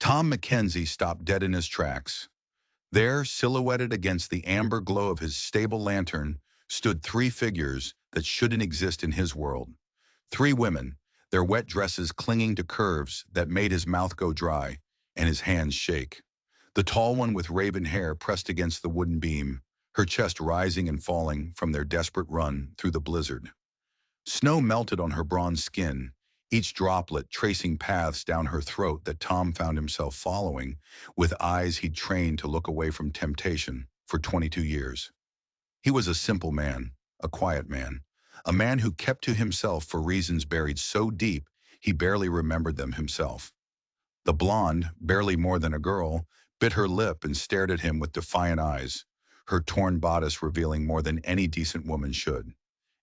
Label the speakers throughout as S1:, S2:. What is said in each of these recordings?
S1: Tom Mackenzie stopped dead in his tracks. There, silhouetted against the amber glow of his stable lantern, stood three figures that shouldn't exist in his world. Three women, their wet dresses clinging to curves that made his mouth go dry and his hands shake. The tall one with raven hair pressed against the wooden beam, her chest rising and falling from their desperate run through the blizzard. Snow melted on her bronze skin, each droplet tracing paths down her throat that Tom found himself following, with eyes he'd trained to look away from temptation for 22 years. He was a simple man, a quiet man, a man who kept to himself for reasons buried so deep he barely remembered them himself. The blonde, barely more than a girl, bit her lip and stared at him with defiant eyes, her torn bodice revealing more than any decent woman should.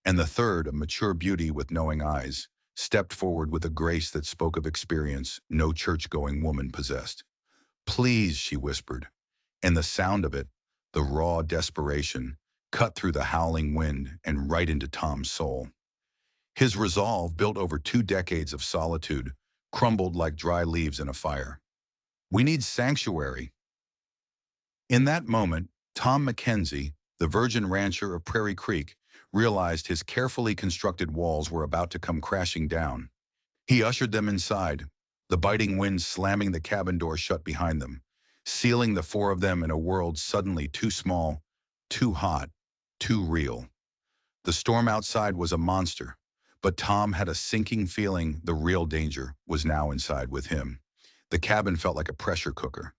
S1: And the third, a mature beauty with knowing eyes, stepped forward with a grace that spoke of experience no church-going woman possessed. "Please," she whispered, and the sound of it, the raw desperation, cut through the howling wind and right into Tom's soul. His resolve, built over 2 decades of solitude, crumbled like dry leaves in a fire. "We need sanctuary." In that moment, Tom Mackenzie, the virgin rancher of Prairie Creek, realized his carefully constructed walls were about to come crashing down. He ushered them inside, the biting wind slamming the cabin door shut behind them, sealing the four of them in a world suddenly too small, too hot, too real. The storm outside was a monster, but Tom had a sinking feeling the real danger was now inside with him. The cabin felt like a pressure cooker.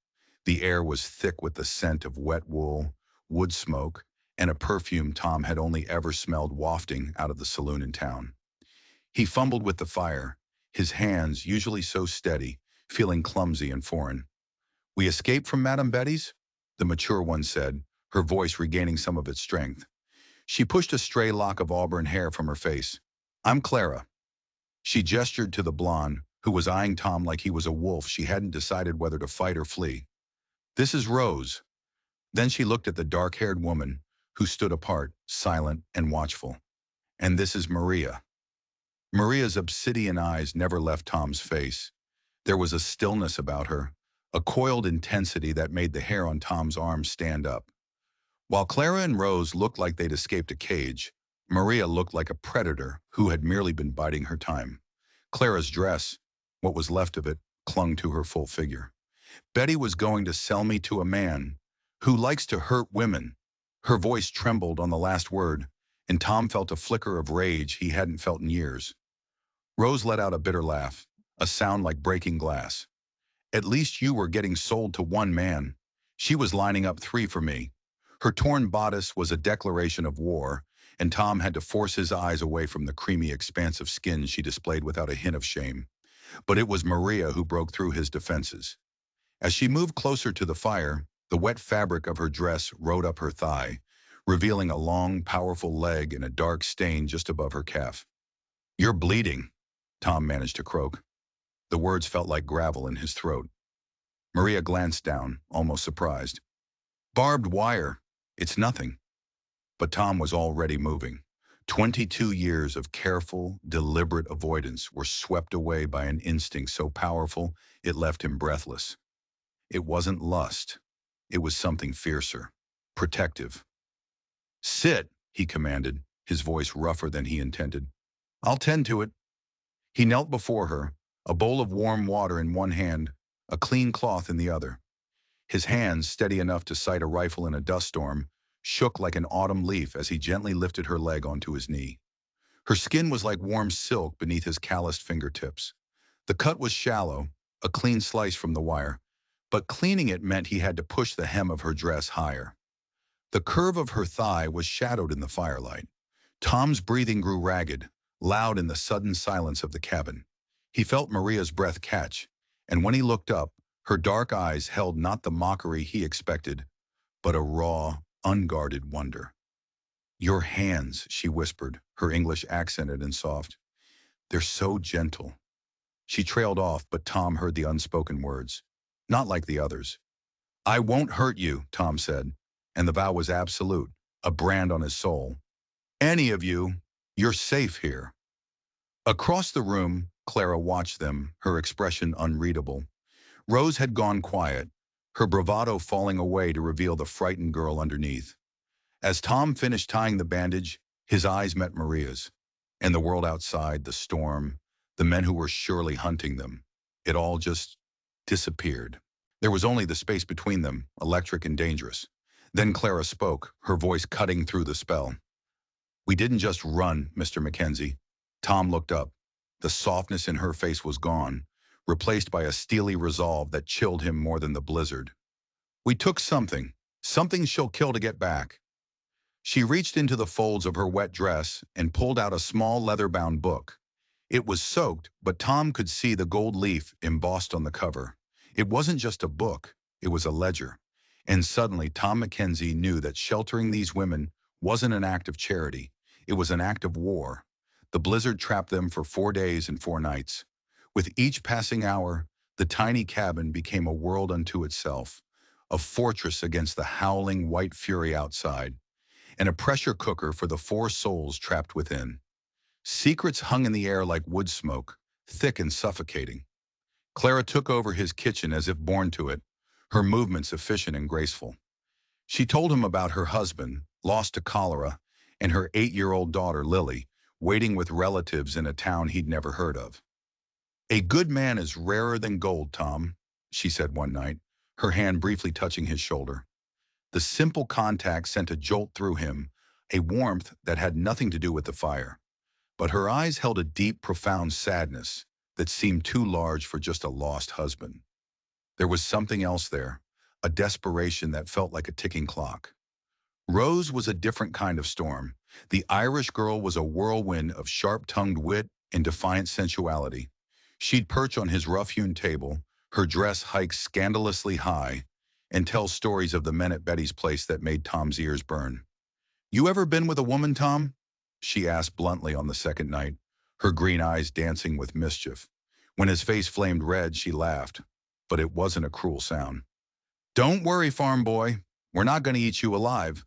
S1: The air was thick with the scent of wet wool, wood smoke, and a perfume Tom had only ever smelled wafting out of the saloon in town. He fumbled with the fire, his hands, usually so steady, feeling clumsy and foreign. "We escaped from Madame Betty's?" the mature one said, her voice regaining some of its strength. She pushed a stray lock of auburn hair from her face. "I'm Clara." She gestured to the blonde, who was eyeing Tom like he was a wolf she hadn't decided whether to fight or flee. "This is Rose." Then she looked at the dark-haired woman, who stood apart, silent and watchful. "And this is Maria." Maria's obsidian eyes never left Tom's face. There was a stillness about her, a coiled intensity that made the hair on Tom's arm stand up. While Clara and Rose looked like they'd escaped a cage, Maria looked like a predator who had merely been biding her time. Clara's dress, what was left of it, clung to her full figure. "Betty was going to sell me to a man who likes to hurt women." Her voice trembled on the last word, and Tom felt a flicker of rage he hadn't felt in years. Rose let out a bitter laugh, a sound like breaking glass. "At least you were getting sold to one man. She was lining up three for me." Her torn bodice was a declaration of war, and Tom had to force his eyes away from the creamy expanse of skin she displayed without a hint of shame. But it was Maria who broke through his defenses. As she moved closer to the fire, the wet fabric of her dress rode up her thigh, revealing a long, powerful leg and a dark stain just above her calf. "You're bleeding," Tom managed to croak. The words felt like gravel in his throat. Maria glanced down, almost surprised. "Barbed wire. It's nothing." But Tom was already moving. 22 years of careful, deliberate avoidance were swept away by an instinct so powerful it left him breathless. It wasn't lust. It was something fiercer, protective. "Sit," he commanded, his voice rougher than he intended. "I'll tend to it." He knelt before her, a bowl of warm water in one hand, a clean cloth in the other. His hands, steady enough to sight a rifle in a dust storm, shook like an autumn leaf as he gently lifted her leg onto his knee. Her skin was like warm silk beneath his calloused fingertips. The cut was shallow, a clean slice from the wire, but cleaning it meant he had to push the hem of her dress higher. The curve of her thigh was shadowed in the firelight. Tom's breathing grew ragged, loud in the sudden silence of the cabin. He felt Maria's breath catch, and when he looked up, her dark eyes held not the mockery he expected, but a raw, unguarded wonder. "Your hands," she whispered, her English accented and soft. "They're so gentle." She trailed off, but Tom heard the unspoken words. "Not like the others." "I won't hurt you," Tom said, and the vow was absolute, a brand on his soul. "Any of you, you're safe here." Across the room, Clara watched them, her expression unreadable. Rose had gone quiet, her bravado falling away to reveal the frightened girl underneath. As Tom finished tying the bandage, his eyes met Maria's. And the world outside, the storm, the men who were surely hunting them, it all just disappeared. There was only the space between them, electric and dangerous. Then Clara spoke, her voice cutting through the spell. "We didn't just run, Mr. Mackenzie." Tom looked up. The softness in her face was gone, replaced by a steely resolve that chilled him more than the blizzard. "We took something she'll kill to get back." She reached into the folds of her wet dress and pulled out a small leather-bound book. It was soaked, but Tom could see the gold leaf embossed on the cover. It wasn't just a book, it was a ledger. And suddenly Tom Mackenzie knew that sheltering these women wasn't an act of charity, it was an act of war. The blizzard trapped them for 4 days and 4 nights. With each passing hour, the tiny cabin became a world unto itself, a fortress against the howling white fury outside, and a pressure cooker for the 4 souls trapped within. Secrets hung in the air like wood smoke, thick and suffocating. Clara took over his kitchen as if born to it, her movements efficient and graceful. She told him about her husband, lost to cholera, and her 8-year-old daughter, Lily, waiting with relatives in a town he'd never heard of. "A good man is rarer than gold, Tom," she said one night, her hand briefly touching his shoulder. The simple contact sent a jolt through him, a warmth that had nothing to do with the fire. But her eyes held a deep, profound sadness that seemed too large for just a lost husband. There was something else there, a desperation that felt like a ticking clock. Rose was a different kind of storm. The Irish girl was a whirlwind of sharp-tongued wit and defiant sensuality. She'd perch on his rough-hewn table, her dress hiked scandalously high, and tell stories of the men at Betty's place that made Tom's ears burn. "You ever been with a woman, Tom?" she asked bluntly on the second night, her green eyes dancing with mischief. When his face flamed red, she laughed, but it wasn't a cruel sound. "Don't worry, farm boy. We're not going to eat you alive."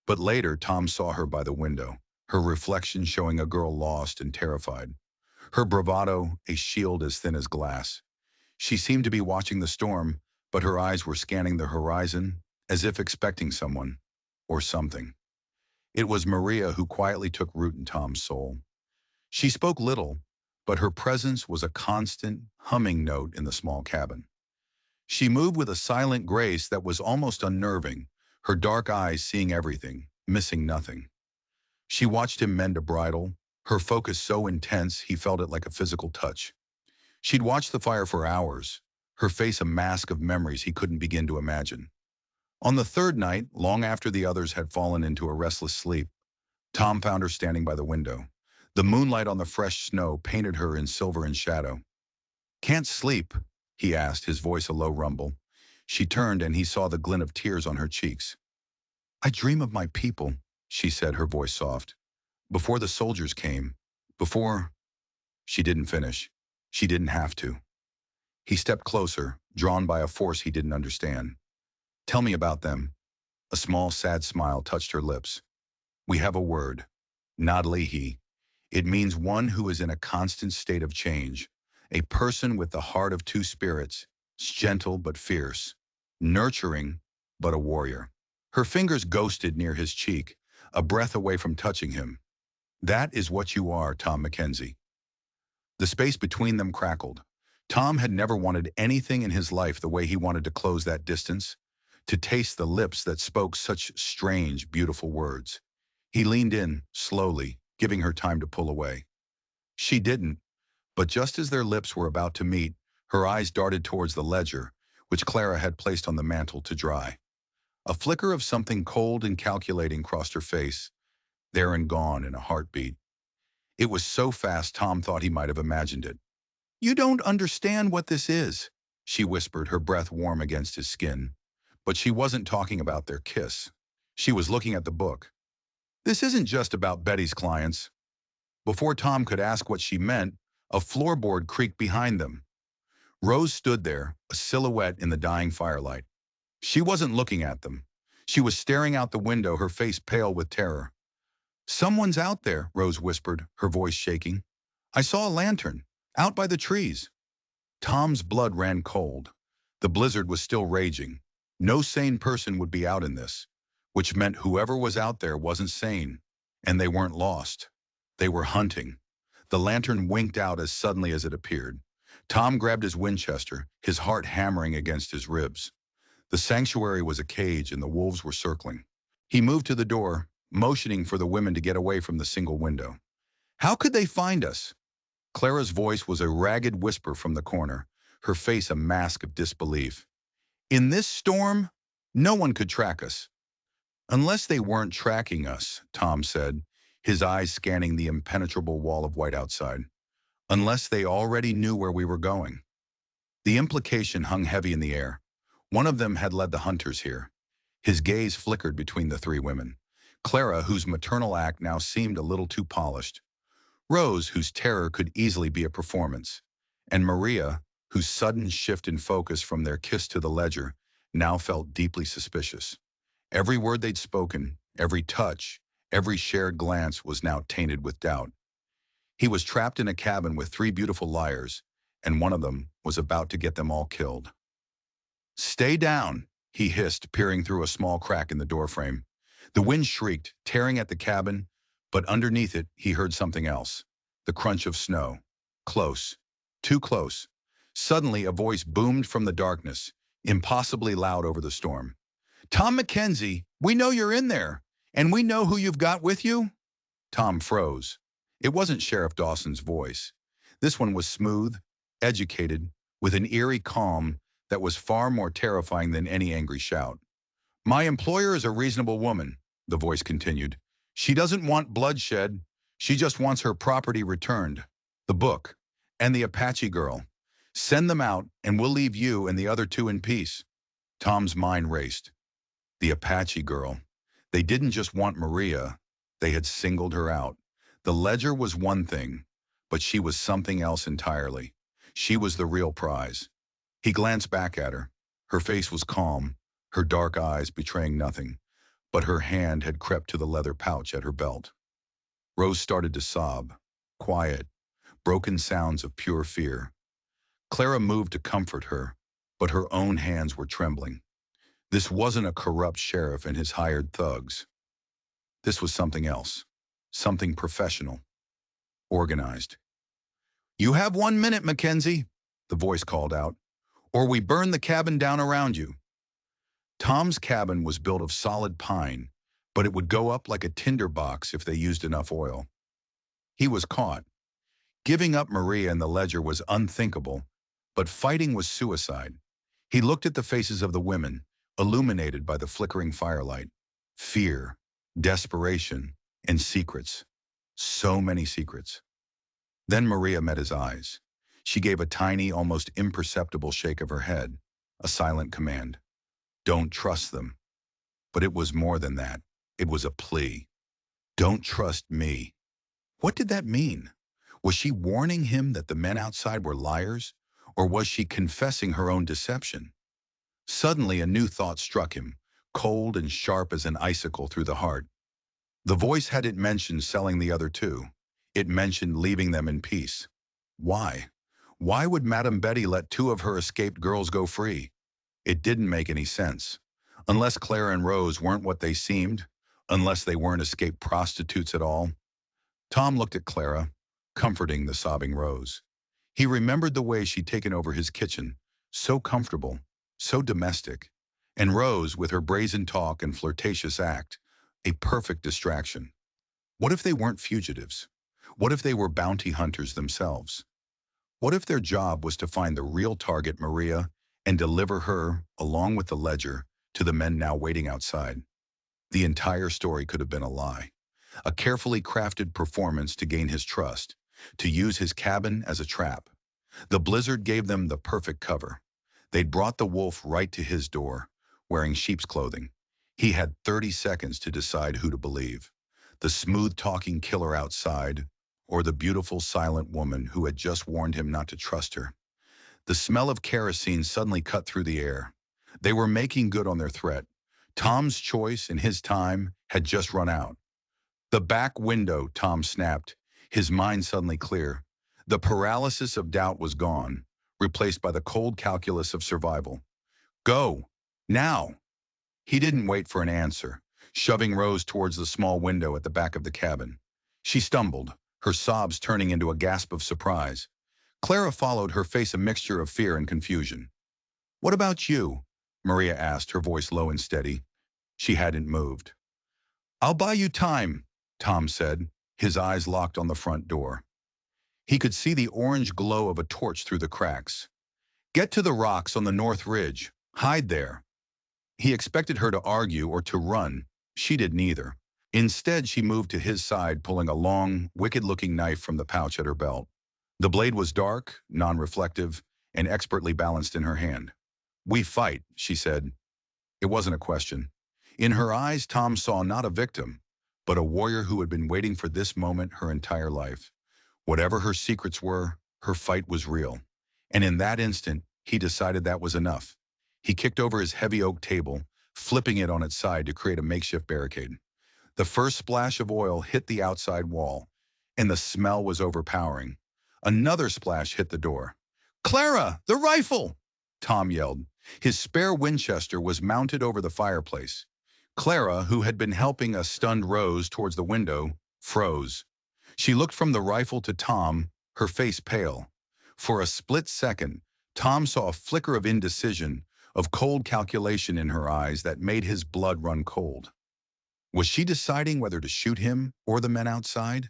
S1: But later, Tom saw her by the window, her reflection showing a girl lost and terrified. Her bravado, a shield as thin as glass. She seemed to be watching the storm, but her eyes were scanning the horizon, as if expecting someone, or something. It was Maria who quietly took root in Tom's soul. She spoke little, but her presence was a constant, humming note in the small cabin. She moved with a silent grace that was almost unnerving, her dark eyes seeing everything, missing nothing. She watched him mend a bridle, her focus so intense he felt it like a physical touch. She'd watched the fire for hours, her face a mask of memories he couldn't begin to imagine. On the third night, long after the others had fallen into a restless sleep, Tom found her standing by the window. The moonlight on the fresh snow painted her in silver and shadow. "Can't sleep?" he asked, his voice a low rumble. She turned and he saw the glint of tears on her cheeks. "I dream of my people," she said, her voice soft. "Before the soldiers came. Before—" She didn't finish. She didn't have to. He stepped closer, drawn by a force he didn't understand. "Tell me about them." A small, sad smile touched her lips. "We have a word. Nadlihi. It means one who is in a constant state of change. A person with the heart of two spirits, gentle but fierce, nurturing but a warrior." Her fingers ghosted near his cheek, a breath away from touching him. "That is what you are, Tom Mackenzie." The space between them crackled. Tom had never wanted anything in his life the way he wanted to close that distance, to taste the lips that spoke such strange, beautiful words. He leaned in, slowly, giving her time to pull away. She didn't, but just as their lips were about to meet, her eyes darted towards the ledger, which Clara had placed on the mantel to dry. A flicker of something cold and calculating crossed her face, there and gone in a heartbeat. It was so fast Tom thought he might have imagined it. "You don't understand what this is," she whispered, her breath warm against his skin. But she wasn't talking about their kiss. She was looking at the book. "This isn't just about Betty's clients." Before Tom could ask what she meant, a floorboard creaked behind them. Rose stood there, a silhouette in the dying firelight. She wasn't looking at them. She was staring out the window, her face pale with terror. "Someone's out there," Rose whispered, her voice shaking. "I saw a lantern, out by the trees." Tom's blood ran cold. The blizzard was still raging. No sane person would be out in this, which meant whoever was out there wasn't sane, and they weren't lost. They were hunting. The lantern winked out as suddenly as it appeared. Tom grabbed his Winchester, his heart hammering against his ribs. The sanctuary was a cage and the wolves were circling. He moved to the door, motioning for the women to get away from the single window. How could they find us? Clara's voice was a ragged whisper from the corner, her face a mask of disbelief. In this storm, no one could track us. Unless they weren't tracking us, Tom said, his eyes scanning the impenetrable wall of white outside. Unless they already knew where we were going. The implication hung heavy in the air. One of them had led the hunters here. His gaze flickered between the three women. Clara, whose maternal act now seemed a little too polished. Rose, whose terror could easily be a performance. And Maria, whose sudden shift in focus from their kiss to the ledger now felt deeply suspicious. Every word they'd spoken, every touch, every shared glance was now tainted with doubt. He was trapped in a cabin with three beautiful liars, and one of them was about to get them all killed. Stay down, he hissed, peering through a small crack in the doorframe. The wind shrieked, tearing at the cabin, but underneath it he heard something else. The crunch of snow. Close. Too close. Suddenly a voice boomed from the darkness, impossibly loud over the storm. Tom Mackenzie, we know you're in there, and we know who you've got with you. Tom froze. It wasn't Sheriff Dawson's voice. This one was smooth, educated, with an eerie calm that was far more terrifying than any angry shout. My employer is a reasonable woman, the voice continued. She doesn't want bloodshed. She just wants her property returned. The book. And the Apache girl. Send them out, and we'll leave you and the other two in peace. Tom's mind raced. The Apache girl. They didn't just want Maria. They had singled her out. The ledger was one thing, but she was something else entirely. She was the real prize. He glanced back at her. Her face was calm, her dark eyes betraying nothing, but her hand had crept to the leather pouch at her belt. Rose started to sob, quiet, broken sounds of pure fear. Clara moved to comfort her, but her own hands were trembling. This wasn't a corrupt sheriff and his hired thugs. This was something else, something professional, organized. You have 1 minute, Mackenzie, the voice called out, or we burn the cabin down around you. Tom's cabin was built of solid pine, but it would go up like a tinder box if they used enough oil. He was caught. Giving up Maria and the ledger was unthinkable, but fighting was suicide. He looked at the faces of the women, illuminated by the flickering firelight. Fear, desperation, and secrets. So many secrets. Then Maria met his eyes. She gave a tiny, almost imperceptible shake of her head, a silent command. Don't trust them. But it was more than that. It was a plea. Don't trust me. What did that mean? Was she warning him that the men outside were liars, or was she confessing her own deception? Suddenly a new thought struck him, cold and sharp as an icicle through the heart. The voice hadn't mentioned selling the other two. It mentioned leaving them in peace. Why? Why would Madame Betty let two of her escaped girls go free? It didn't make any sense. Unless Claire and Rose weren't what they seemed, unless they weren't escaped prostitutes at all. Tom looked at Clara, comforting the sobbing Rose. He remembered the way she'd taken over his kitchen, so comfortable, so domestic. And Rose, with her brazen talk and flirtatious act, a perfect distraction. What if they weren't fugitives? What if they were bounty hunters themselves? What if their job was to find the real target, Maria, and deliver her, along with the ledger, to the men now waiting outside? The entire story could have been a lie. A carefully crafted performance to gain his trust, to use his cabin as a trap. The blizzard gave them the perfect cover. They'd brought the wolf right to his door, wearing sheep's clothing. He had 30 seconds to decide who to believe. The smooth-talking killer outside, or the beautiful silent woman who had just warned him not to trust her. The smell of kerosene suddenly cut through the air. They were making good on their threat. Tom's choice and his time had just run out. The back window, Tom snapped, his mind suddenly clear. The paralysis of doubt was gone, replaced by the cold calculus of survival. Go! Now! He didn't wait for an answer, shoving Rose towards the small window at the back of the cabin. She stumbled, her sobs turning into a gasp of surprise. Clara followed, her face a mixture of fear and confusion. "What about you?" Maria asked, her voice low and steady. She hadn't moved. "I'll buy you time," Tom said, his eyes locked on the front door. He could see the orange glow of a torch through the cracks. "Get to the rocks on the north ridge. Hide there." He expected her to argue or to run. She did neither. Instead, she moved to his side, pulling a long, wicked-looking knife from the pouch at her belt. The blade was dark, non-reflective, and expertly balanced in her hand. "We fight," she said. It wasn't a question. In her eyes, Tom saw not a victim, but a warrior who had been waiting for this moment her entire life. Whatever her secrets were, her fight was real. And in that instant, he decided that was enough. He kicked over his heavy oak table, flipping it on its side to create a makeshift barricade. The first splash of oil hit the outside wall, and the smell was overpowering. Another splash hit the door. "Clara, the rifle!" Tom yelled. His spare Winchester was mounted over the fireplace. Clara, who had been helping a stunned Rose towards the window, froze. She looked from the rifle to Tom, her face pale. For a split second, Tom saw a flicker of indecision, of cold calculation in her eyes that made his blood run cold. Was she deciding whether to shoot him or the men outside?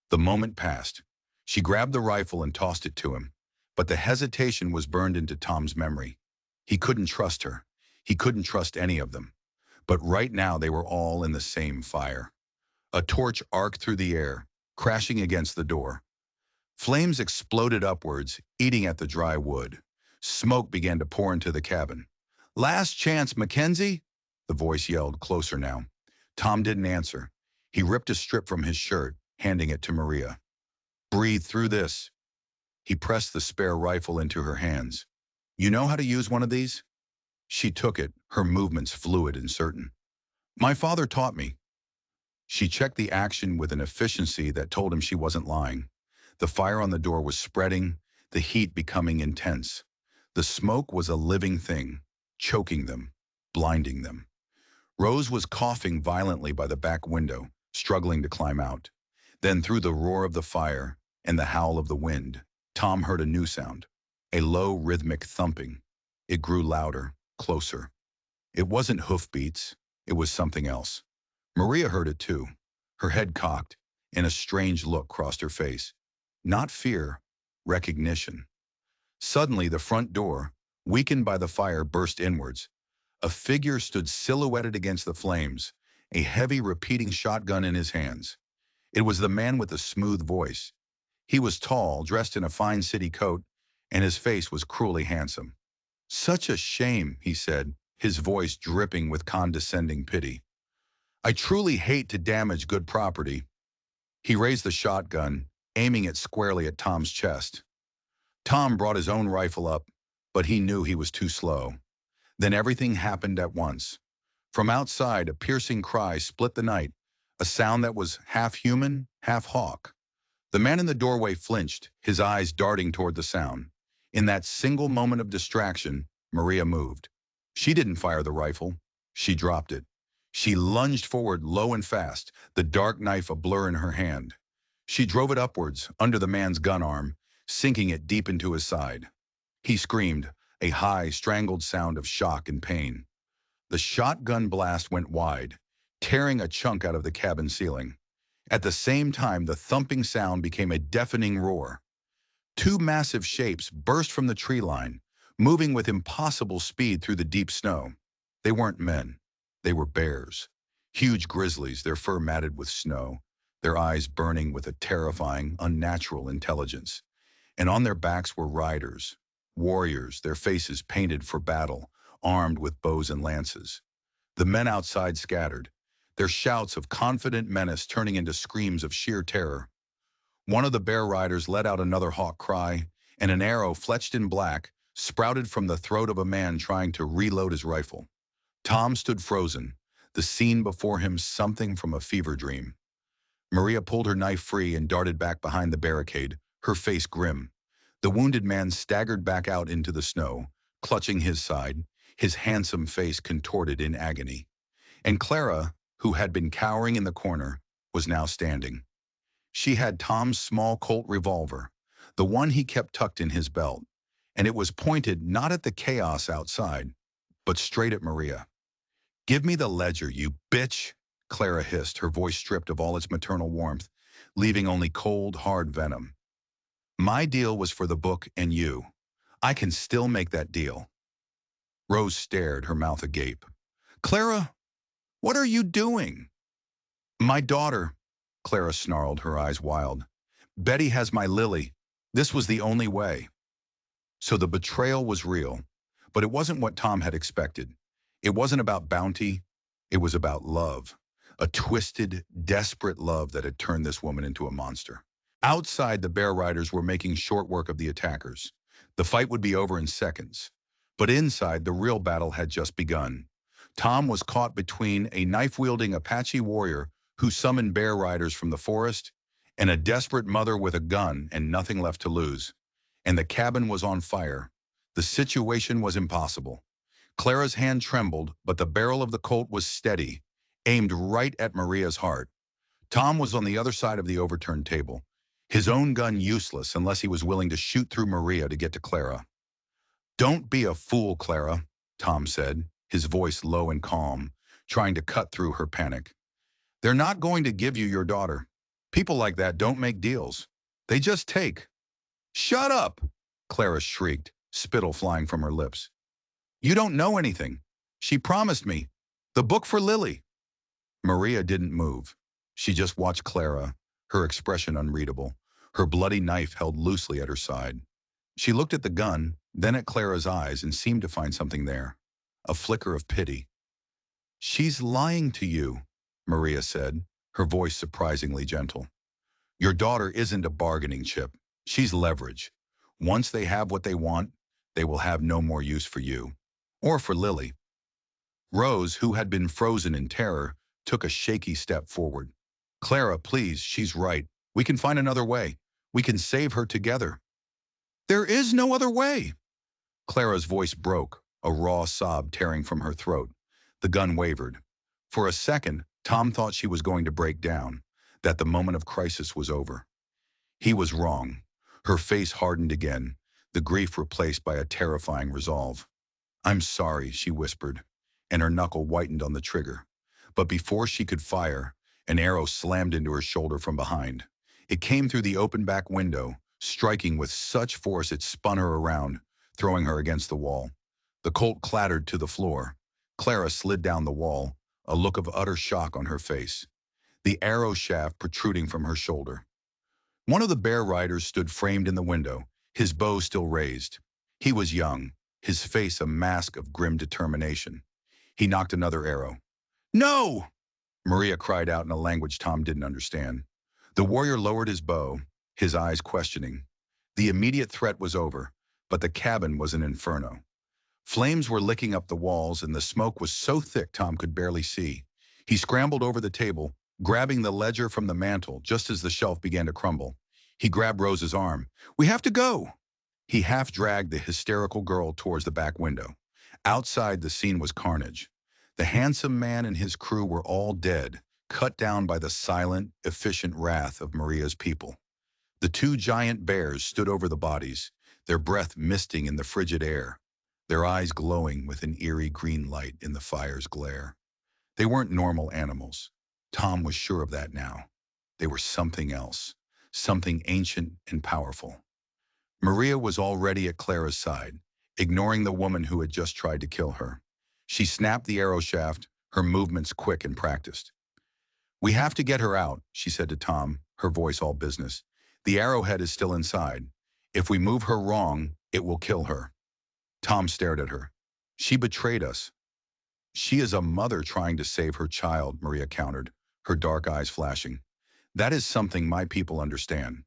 S1: The moment passed. She grabbed the rifle and tossed it to him, but the hesitation was burned into Tom's memory. He couldn't trust her. He couldn't trust any of them. But right now they were all in the same fire. A torch arced through the air, crashing against the door. Flames exploded upwards, eating at the dry wood. Smoke began to pour into the cabin. "Last chance, Mackenzie!" The voice yelled, closer now. Tom didn't answer. He ripped a strip from his shirt, handing it to Maria. "Breathe through this." He pressed the spare rifle into her hands. "You know how to use one of these?" She took it, her movements fluid and certain. "My father taught me." She checked the action with an efficiency that told him she wasn't lying. The fire on the door was spreading, the heat becoming intense. The smoke was a living thing, choking them, blinding them. Rose was coughing violently by the back window, struggling to climb out. Then through the roar of the fire and the howl of the wind, Tom heard a new sound, a low rhythmic thumping. It grew louder, closer. It wasn't hoofbeats, it was something else. Maria heard it too, her head cocked, and a strange look crossed her face. Not fear, recognition. Suddenly the front door, weakened by the fire, burst inwards. A figure stood silhouetted against the flames, a heavy repeating shotgun in his hands. It was the man with the smooth voice. He was tall, dressed in a fine city coat, and his face was cruelly handsome. "Such a shame," he said, his voice dripping with condescending pity. "I truly hate to damage good property." He raised the shotgun, aiming it squarely at Tom's chest. Tom brought his own rifle up, but he knew he was too slow. Then everything happened at once. From outside, a piercing cry split the night, a sound that was half human, half hawk. The man in the doorway flinched, his eyes darting toward the sound. In that single moment of distraction, Maria moved. She didn't fire the rifle. She dropped it. She lunged forward low and fast, the dark knife a blur in her hand. She drove it upwards, under the man's gun arm, sinking it deep into his side. He screamed, a high, strangled sound of shock and pain. The shotgun blast went wide, tearing a chunk out of the cabin ceiling. At the same time, the thumping sound became a deafening roar. Two massive shapes burst from the tree line, moving with impossible speed through the deep snow. They weren't men. They were bears. Huge grizzlies, their fur matted with snow, their eyes burning with a terrifying, unnatural intelligence. And on their backs were riders, warriors, their faces painted for battle, armed with bows and lances. The men outside scattered, their shouts of confident menace turning into screams of sheer terror. One of the bear riders let out another hawk cry, and an arrow fletched in black sprouted from the throat of a man trying to reload his rifle. Tom stood frozen, the scene before him something from a fever dream. Maria pulled her knife free and darted back behind the barricade, her face grim. The wounded man staggered back out into the snow, clutching his side. his handsome face contorted in agony. And Clara, who had been cowering in the corner, was now standing. She had Tom's small Colt revolver, the one he kept tucked in his belt, and it was pointed not at the chaos outside, but straight at Maria. "Give me the ledger, you bitch," Clara hissed, her voice stripped of all its maternal warmth, leaving only cold, hard venom. "My deal was for the book and you. I can still make that deal." Rose stared, her mouth agape. "Clara, what are you doing?" "My daughter," Clara snarled, her eyes wild. "Betty has my Lily. This was the only way." So the betrayal was real, but it wasn't what Tom had expected. It wasn't about bounty, it was about love. A twisted, desperate love that had turned this woman into a monster. Outside, the bear riders were making short work of the attackers. The fight would be over in seconds. But inside, the real battle had just begun. Tom was caught between a knife-wielding Apache warrior who summoned bear riders from the forest and a desperate mother with a gun and nothing left to lose. And the cabin was on fire. The situation was impossible. Clara's hand trembled, but the barrel of the Colt was steady, aimed right at Maria's heart. Tom was on the other side of the overturned table, his own gun useless unless he was willing to shoot through Maria to get to Clara. "Don't be a fool, Clara," Tom said, his voice low and calm, trying to cut through her panic. "They're not going to give you your daughter. People like that don't make deals. They just take." "Shut up!" Clara shrieked, spittle flying from her lips. "You don't know anything. She promised me. The book for Lily." Maria didn't move. She just watched Clara, her expression unreadable, her bloody knife held loosely at her side. She looked at the gun, then at Clara's eyes and seemed to find something there. A flicker of pity. "She's lying to you," Maria said, her voice surprisingly gentle. "Your daughter isn't a bargaining chip. She's leverage. Once they have what they want, they will have no more use for you. Or for Lily." Rose, who had been frozen in terror, took a shaky step forward. "Clara, please, she's right. We can find another way. We can save her together." "There is no other way." Clara's voice broke, a raw sob tearing from her throat. The gun wavered. For a second, Tom thought she was going to break down, that the moment of crisis was over. He was wrong. Her face hardened again, the grief replaced by a terrifying resolve. "I'm sorry," she whispered, and her knuckle whitened on the trigger. But before she could fire, an arrow slammed into her shoulder from behind. It came through the open back window, striking with such force it spun her around, throwing her against the wall. The Colt clattered to the floor. Clara slid down the wall, a look of utter shock on her face, the arrow shaft protruding from her shoulder. One of the bear riders stood framed in the window, his bow still raised. He was young, his face a mask of grim determination. He knocked another arrow. "No!" Maria cried out in a language Tom didn't understand. The warrior lowered his bow, his eyes questioning. The immediate threat was over, but the cabin was an inferno. Flames were licking up the walls, and the smoke was so thick Tom could barely see. He scrambled over the table, grabbing the ledger from the mantel just as the shelf began to crumble. He grabbed Rose's arm. "We have to go!" He half-dragged the hysterical girl towards the back window. Outside, the scene was carnage. The handsome man and his crew were all dead, cut down by the silent, efficient wrath of Maria's people. The two giant bears stood over the bodies, their breath misting in the frigid air, their eyes glowing with an eerie green light in the fire's glare. They weren't normal animals. Tom was sure of that now. They were something else, something ancient and powerful. Maria was already at Clara's side, ignoring the woman who had just tried to kill her. She snapped the arrow shaft, her movements quick and practiced. "We have to get her out," she said to Tom, her voice all business. "The arrowhead is still inside. If we move her wrong, it will kill her." Tom stared at her. "She betrayed us." "She is a mother trying to save her child," Maria countered, her dark eyes flashing. "That is something my people understand."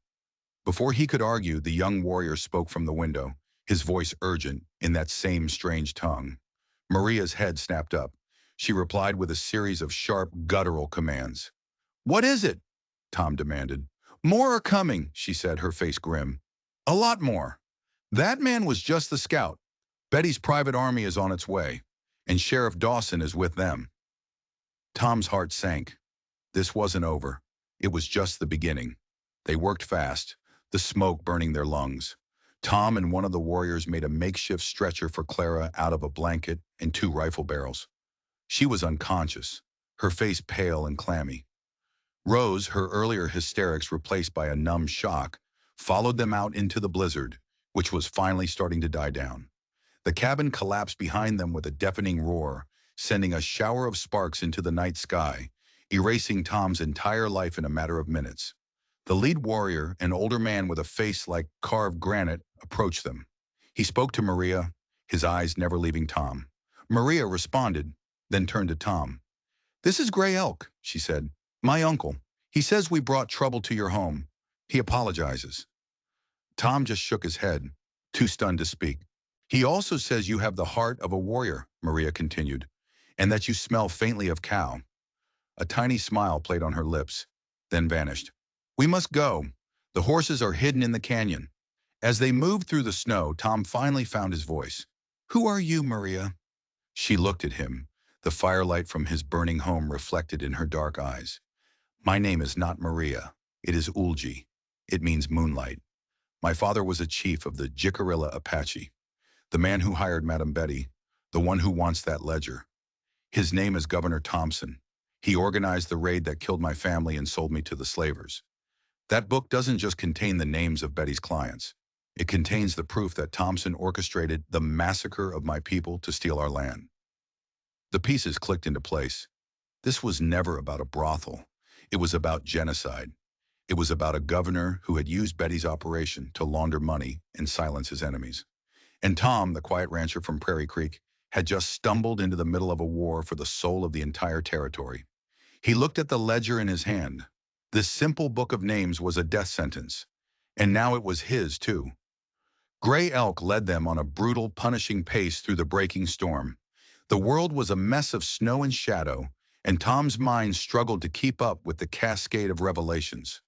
S1: Before he could argue, the young warrior spoke from the window, his voice urgent in that same strange tongue. Maria's head snapped up. She replied with a series of sharp, guttural commands. "What is it?" Tom demanded. "More are coming," she said, her face grim. "A lot more. That man was just the scout. Betty's private army is on its way, and Sheriff Dawson is with them. Tom's heart sank. This wasn't over. It was just the beginning. They worked fast, the smoke burning their lungs. Tom and one of the warriors made a makeshift stretcher for Clara out of a blanket and two rifle barrels. She was unconscious, her face pale and clammy. Rose, her earlier hysterics replaced by a numb shock, followed them out into the blizzard, which was finally starting to die down. The cabin collapsed behind them with a deafening roar, sending a shower of sparks into the night sky, erasing Tom's entire life in a matter of minutes. The lead warrior, an older man with a face like carved granite, approached them. He spoke to Maria, his eyes never leaving Tom. Maria responded, then turned to Tom. "This is Gray Elk," she said. "My uncle. He says we brought trouble to your home. He apologizes." Tom just shook his head, too stunned to speak. "He also says you have the heart of a warrior," Maria continued, "and that you smell faintly of cow." A tiny smile played on her lips, then vanished. "We must go. The horses are hidden in the canyon." As they moved through the snow, Tom finally found his voice. "Who are you, Maria?" She looked at him, the firelight from his burning home reflected in her dark eyes. "My name is not Maria. It is Ulji. It means moonlight. My father was a chief of the Jicarilla Apache, the man who hired Madame Betty, the one who wants that ledger. His name is Governor Thompson. He organized the raid that killed my family and sold me to the slavers. That book doesn't just contain the names of Betty's clients. It contains the proof that Thompson orchestrated the massacre of my people to steal our land." The pieces clicked into place. This was never about a brothel. It was about genocide. It was about a governor who had used Betty's operation to launder money and silence his enemies. And Tom, the quiet rancher from Prairie Creek, had just stumbled into the middle of a war for the soul of the entire territory. He looked at the ledger in his hand. This simple book of names was a death sentence, and now it was his too. Gray Elk led them on a brutal, punishing pace through the breaking storm. The world was a mess of snow and shadow, and Tom's mind struggled to keep up with the cascade of revelations.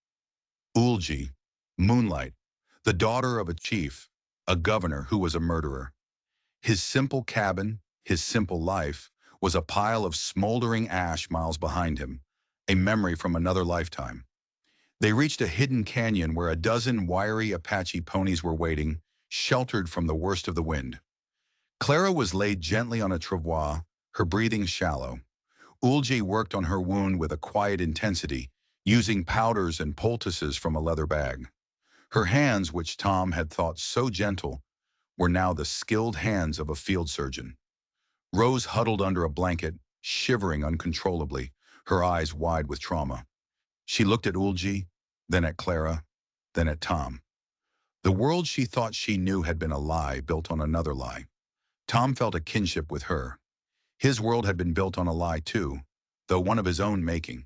S1: Ulji, Moonlight, the daughter of a chief, a governor who was a murderer. His simple cabin, his simple life, was a pile of smoldering ash miles behind him, a memory from another lifetime. They reached a hidden canyon where a dozen wiry Apache ponies were waiting, sheltered from the worst of the wind. Clara was laid gently on a travois, her breathing shallow. Ulji worked on her wound with a quiet intensity, using powders and poultices from a leather bag. Her hands, which Tom had thought so gentle, were now the skilled hands of a field surgeon. Rose huddled under a blanket, shivering uncontrollably, her eyes wide with trauma. She looked at Ulji, then at Clara, then at Tom. The world she thought she knew had been a lie built on another lie. Tom felt a kinship with her. His world had been built on a lie too, though one of his own making.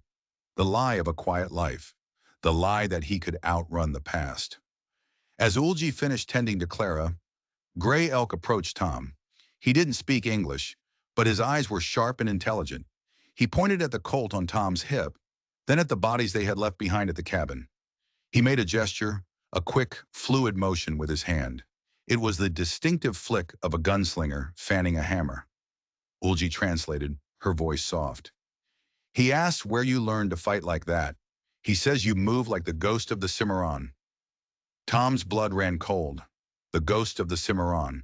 S1: The lie of a quiet life. The lie that he could outrun the past. As Ulji finished tending to Clara, Gray Elk approached Tom. He didn't speak English, but his eyes were sharp and intelligent. He pointed at the colt on Tom's hip, then at the bodies they had left behind at the cabin. He made a gesture, a quick, fluid motion with his hand. It was the distinctive flick of a gunslinger fanning a hammer. Ulji translated, her voice soft. "He asks where you learned to fight like that. He says you move like the ghost of the Cimarron." Tom's blood ran cold. The ghost of the Cimarron.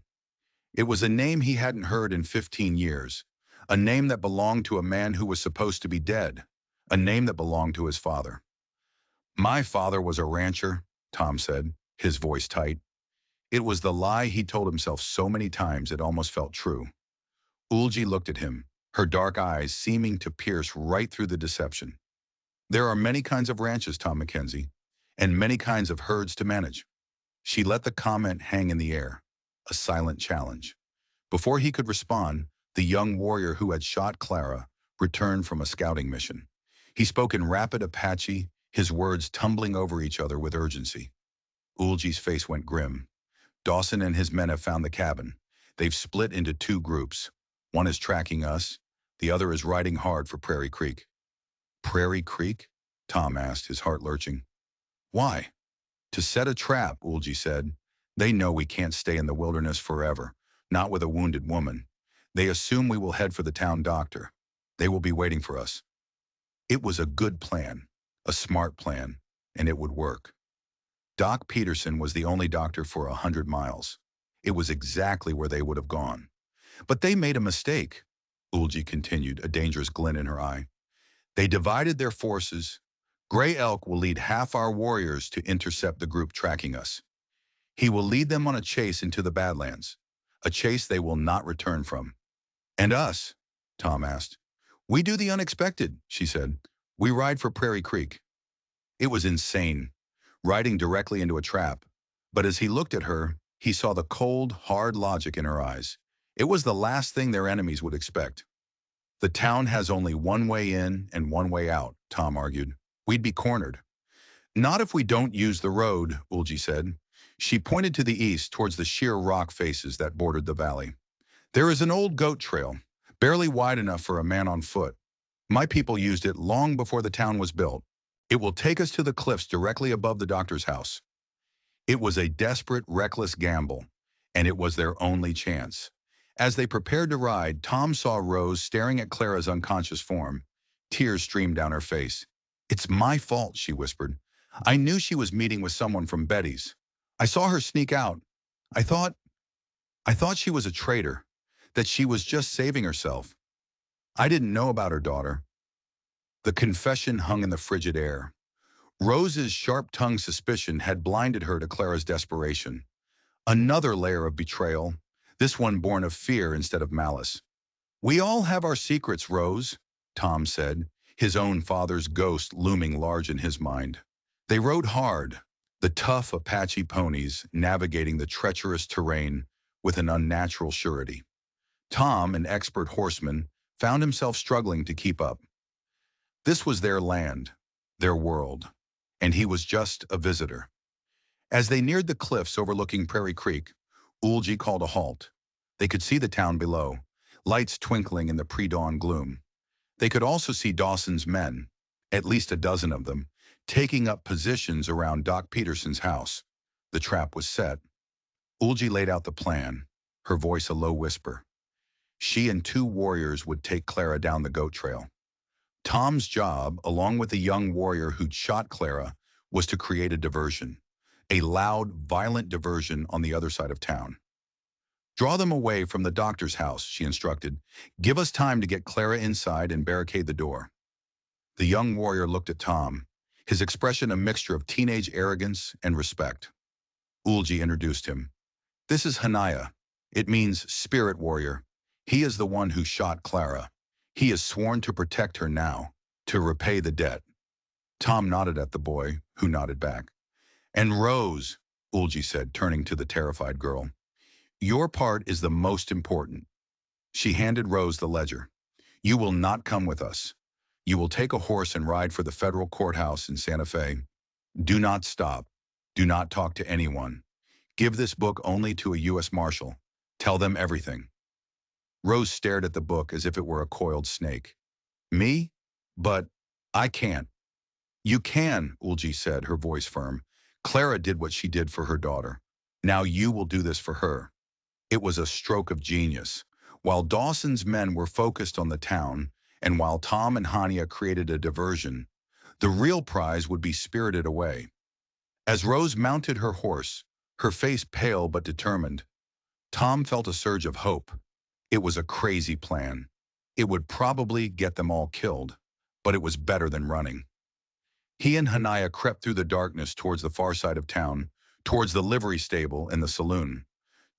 S1: It was a name he hadn't heard in 15 years. A name that belonged to a man who was supposed to be dead. A name that belonged to his father. "My father was a rancher," Tom said, his voice tight. It was the lie he told himself so many times it almost felt true. Ulji looked at him, her dark eyes seeming to pierce right through the deception. "There are many kinds of ranches, Tom Mackenzie, and many kinds of herds to manage." She let the comment hang in the air, a silent challenge. Before he could respond, the young warrior who had shot Clara returned from a scouting mission. He spoke in rapid Apache, his words tumbling over each other with urgency. Ulji's face went grim. "Dawson and his men have found the cabin. They've split into two groups. One is tracking us. The other is riding hard for Prairie Creek." "Prairie Creek?" Tom asked, his heart lurching. "Why?" "To set a trap," Ulji said. "They know we can't stay in the wilderness forever. not with a wounded woman. They assume we will head for the town doctor. They will be waiting for us. It was a good plan, a smart plan, and it would work. Doc Peterson was the only doctor for 100 miles. It was exactly where they would have gone. But they made a mistake, Ulji continued, a dangerous glint in her eye. They divided their forces. Gray Elk will lead half our warriors to intercept the group tracking us. He will lead them on a chase into the Badlands, a chase they will not return from. And us? Tom asked. We do the unexpected, she said. We ride for Prairie Creek. It was insane, riding directly into a trap. But as he looked at her, he saw the cold, hard logic in her eyes. It was the last thing their enemies would expect. The town has only one way in and one way out, Tom argued. We'd be cornered. Not if we don't use the road, Ulji said. She pointed to the east towards the sheer rock faces that bordered the valley. There is an old goat trail, barely wide enough for a man on foot. My people used it long before the town was built. It will take us to the cliffs directly above the doctor's house. It was a desperate, reckless gamble, and it was their only chance. As they prepared to ride, Tom saw Rose staring at Clara's unconscious form. Tears streamed down her face. It's my fault, she whispered. I knew she was meeting with someone from Betty's. I saw her sneak out. I thought she was a traitor, that she was just saving herself. I didn't know about her daughter. The confession hung in the frigid air. Rose's sharp-tongued suspicion had blinded her to Clara's desperation. Another layer of betrayal, this one born of fear instead of malice. We all have our secrets, Rose, Tom said, his own father's ghost looming large in his mind. They rode hard, the tough Apache ponies navigating the treacherous terrain with an unnatural surety. Tom, an expert horseman, found himself struggling to keep up. This was their land, their world, and he was just a visitor. As they neared the cliffs overlooking Prairie Creek, Ulji called a halt. They could see the town below, lights twinkling in the pre-dawn gloom. They could also see Dawson's men, at least a dozen of them, taking up positions around Doc Peterson's house. The trap was set. Ulji laid out the plan, her voice a low whisper. She and 2 warriors would take Clara down the goat trail. Tom's job, along with the young warrior who'd shot Clara, was to create a diversion. A loud, violent diversion on the other side of town. Draw them away from the doctor's house, she instructed. Give us time to get Clara inside and barricade the door. The young warrior looked at Tom, his expression a mixture of teenage arrogance and respect. Ulji introduced him. This is Hanaya. It means spirit warrior. He is the one who shot Clara. He is sworn to protect her now, to repay the debt. Tom nodded at the boy, who nodded back. And Rose, Ulji said, turning to the terrified girl. Your part is the most important. She handed Rose the ledger. You will not come with us. You will take a horse and ride for the federal courthouse in Santa Fe. Do not stop. Do not talk to anyone. Give this book only to a U.S. Marshal. Tell them everything. Rose stared at the book as if it were a coiled snake. Me? But I can't. You can, Ulji said, her voice firm. Clara did what she did for her daughter. Now you will do this for her. It was a stroke of genius. While Dawson's men were focused on the town, and while Tom and Hania created a diversion, the real prize would be spirited away. As Rose mounted her horse, her face pale but determined, Tom felt a surge of hope. It was a crazy plan. It would probably get them all killed, but it was better than running. He and Hanaya crept through the darkness towards the far side of town, towards the livery stable and the saloon.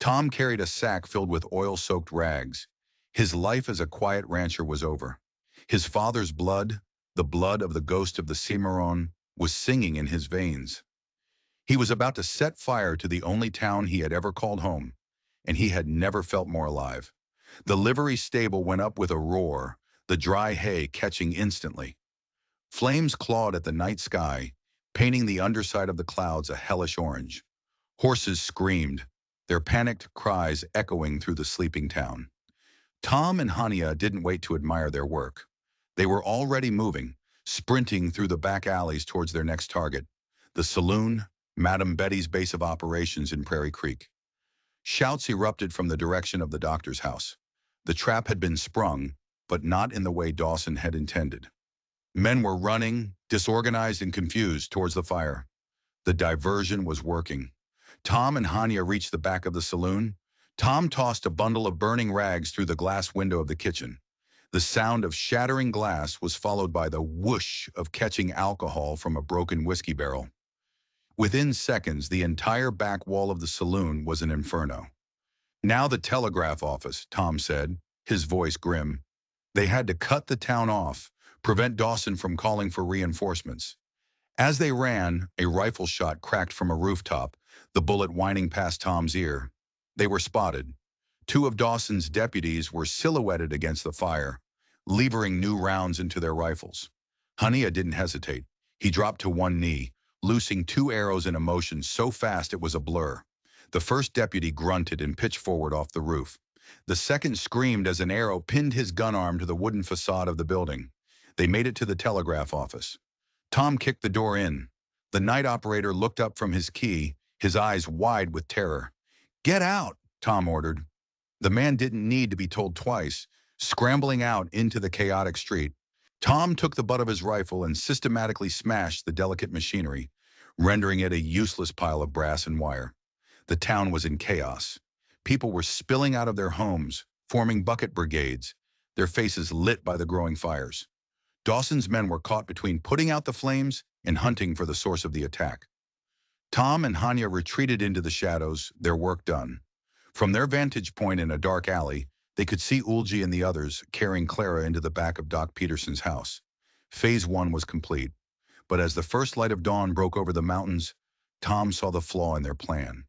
S1: Tom carried a sack filled with oil-soaked rags. His life as a quiet rancher was over. His father's blood, the blood of the ghost of the Cimarron, was singing in his veins. He was about to set fire to the only town he had ever called home, and he had never felt more alive. The livery stable went up with a roar, the dry hay catching instantly. Flames clawed at the night sky, painting the underside of the clouds a hellish orange. Horses screamed, their panicked cries echoing through the sleeping town. Tom and Hania didn't wait to admire their work. They were already moving, sprinting through the back alleys towards their next target, the saloon, Madame Betty's base of operations in Prairie Creek. Shouts erupted from the direction of the doctor's house. The trap had been sprung, but not in the way Dawson had intended. Men were running, disorganized and confused, towards the fire. The diversion was working. Tom and Hanya reached the back of the saloon. Tom tossed a bundle of burning rags through the glass window of the kitchen. The sound of shattering glass was followed by the whoosh of catching alcohol from a broken whiskey barrel. Within seconds, the entire back wall of the saloon was an inferno. Now the telegraph office, Tom said, his voice grim. They had to cut the town off, prevent Dawson from calling for reinforcements. As they ran, a rifle shot cracked from a rooftop, the bullet whining past Tom's ear. They were spotted. Two of Dawson's deputies were silhouetted against the fire, levering new rounds into their rifles. Hania didn't hesitate. He dropped to one knee, loosing two arrows in a motion so fast it was a blur. The first deputy grunted and pitched forward off the roof. The second screamed as an arrow pinned his gun arm to the wooden facade of the building. They made it to the telegraph office. Tom kicked the door in. The night operator looked up from his key, his eyes wide with terror. "Get out," Tom ordered. The man didn't need to be told twice. Scrambling out into the chaotic street, Tom took the butt of his rifle and systematically smashed the delicate machinery, rendering it a useless pile of brass and wire. The town was in chaos. People were spilling out of their homes, forming bucket brigades, their faces lit by the growing fires. Dawson's men were caught between putting out the flames and hunting for the source of the attack. Tom and Hanya retreated into the shadows, their work done. From their vantage point in a dark alley, they could see Ulji and the others carrying Clara into the back of Doc Peterson's house. Phase 1 was complete, but as the first light of dawn broke over the mountains, Tom saw the flaw in their plan.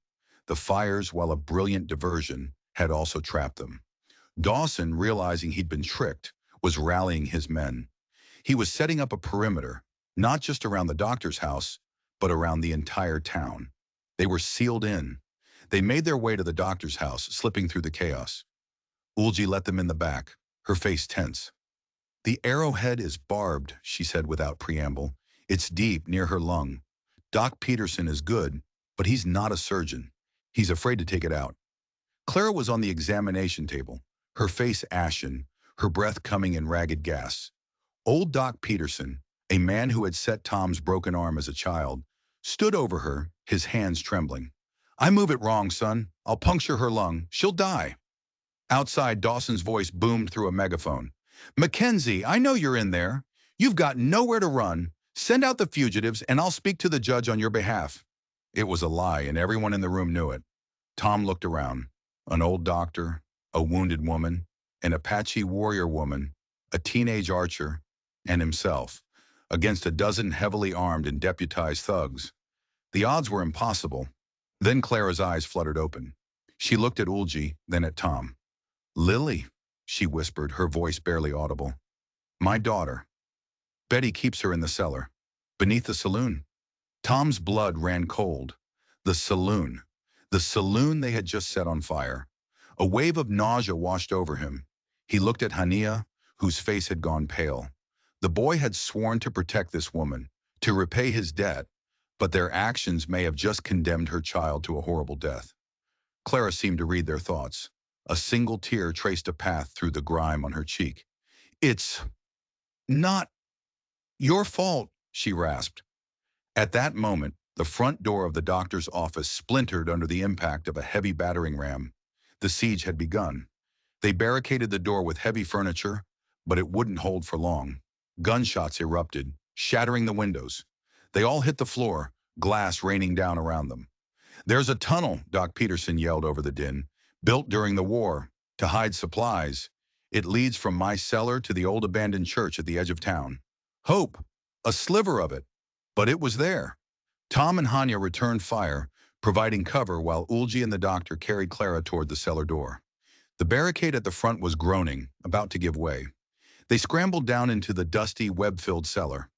S1: The fires, while a brilliant diversion, had also trapped them. Dawson, realizing he'd been tricked, was rallying his men. He was setting up a perimeter, not just around the doctor's house, but around the entire town. They were sealed in. They made their way to the doctor's house, slipping through the chaos. Ulji let them in the back, her face tense. "The arrowhead is barbed," she said without preamble. "It's deep, near her lung. Doc Peterson is good, but he's not a surgeon. He's afraid to take it out." Clara was on the examination table, her face ashen, her breath coming in ragged gasps. Old Doc Peterson, a man who had set Tom's broken arm as a child, stood over her, his hands trembling. "I move it wrong, son. I'll puncture her lung. She'll die." Outside, Dawson's voice boomed through a megaphone. "Mackenzie, I know you're in there. You've got nowhere to run. Send out the fugitives, and I'll speak to the judge on your behalf." It was a lie, and everyone in the room knew it. Tom looked around. An old doctor, a wounded woman, an Apache warrior woman, a teenage archer, and himself, against a dozen heavily armed and deputized thugs. The odds were impossible. Then Clara's eyes fluttered open. She looked at Ulji, then at Tom. "Lily," she whispered, her voice barely audible. "My daughter. Betty keeps her in the cellar, beneath the saloon." Tom's blood ran cold. The saloon. The saloon they had just set on fire. A wave of nausea washed over him. He looked at Hania, whose face had gone pale. The boy had sworn to protect this woman, to repay his debt, but their actions may have just condemned her child to a horrible death. Clara seemed to read their thoughts. A single tear traced a path through the grime on her cheek. "It's not your fault," she rasped. At that moment, the front door of the doctor's office splintered under the impact of a heavy battering ram. The siege had begun. They barricaded the door with heavy furniture, but it wouldn't hold for long. Gunshots erupted, shattering the windows. They all hit the floor, glass raining down around them. "There's a tunnel," Doc Peterson yelled over the din, "built during the war, to hide supplies. It leads from my cellar to the old abandoned church at the edge of town. Hope, a sliver of it, but it was there." Tom and Hanya returned fire, providing cover while Ulji and the doctor carried Clara toward the cellar door. The barricade at the front was groaning, about to give way. They scrambled down into the dusty, web-filled cellar.